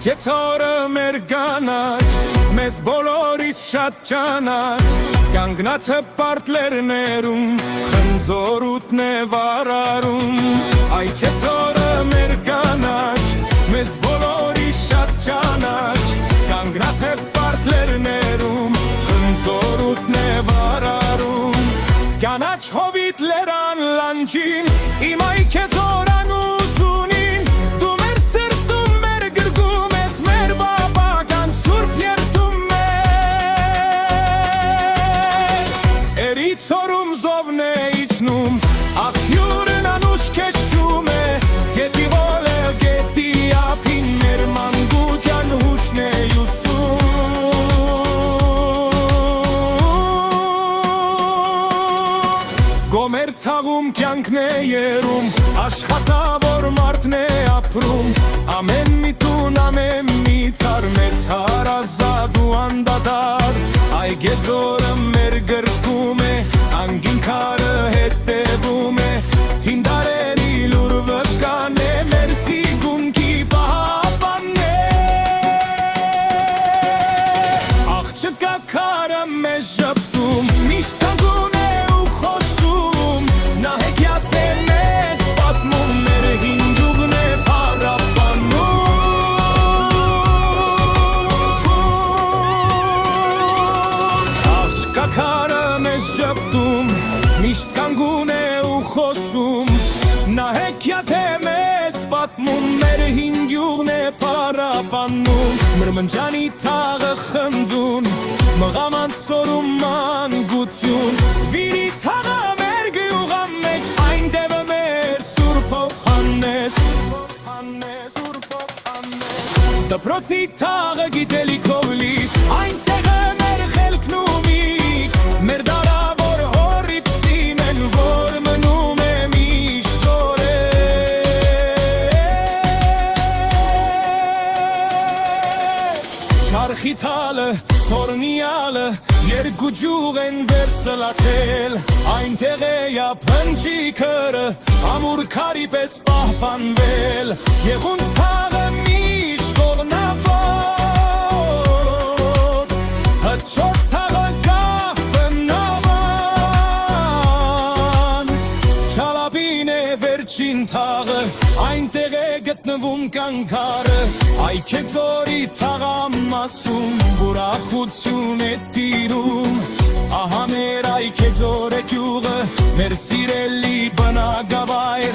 Քեծորը մեր կանաչ, մեզ բոլորիս շատ ճանաչ, կանգնած հպարտլերներում, խնձորութն է վարարում։ Այ քեծորը մեր կանաչ, մեզ բոլորիս շատ ճանաչ, կանգնած հպարտլերներում, խնձորութն է վարարում։ Կանաչ հովիտ լերան լանջին, իմ այ քեծորան ուզունին, դու մեր սրտում մեր գրգում ես, մեր բաբական սուրբ երդում ես։ Էրիցորում զովն է իջնում, աղբյուրն անուշ քեչում է, գետի ոլը գետի ափին մեր մանկության հուշն է ուսում։ Գոմեր թաղում կյանքն է երում, աշխատավոր մարդն է ապրում, ամեն մի տուն, ամեն մի ծառ, մեզ հարազատ ու անդադար։ Այ գեզորը մեր գրկում է, անգին քարը հետևում է, հին դարերի լուր վկան է, մեր թիկունքի պահապանն է։ Աղջկա քարը մեզ ժպտում, միշտ անգուն է ու խոսում, նա հեքիաթ է մեզ պատմում, մեր հին ջուղն է փառապանում։ Աղջկա քարը մեզ ժպտում, միշտ կանգուն է ու խոսում, նա հեքիաթ է մեզ պատմում, մեր հին ջուղն է փառապանում։ Մրմնջանի թաղը խնդուն, մղամանց սորում մանկություն, վիրի թաղը մեր գյուղա մեջ, այնտեղը մեր սուրբով հանես։ Դպրոցի թաղը գիտելիքով լի, այնտեղը մեր խելքն ու միտք, մեր դարավոր հորիպսին են, որ մնում է միշտ զորել։ Չարխի թալը, թորնիալը, երկու ջուղ են վերցլացել, այնտեղ է յափնջի քրը, ամուր քարի պես պահպանվել, եղունց թաղը միշտ ողնավոտ, հաջորդ թաղը կապնաման, Չալաբին է վերջին թաղը, այնտեղ է գտնվում կանգարը, այ քեծորի թաղամասում, ուրախություն է տիրում, ահա մեր այ քեծոր է գյուղը, մեր սիրելի բնակավայր,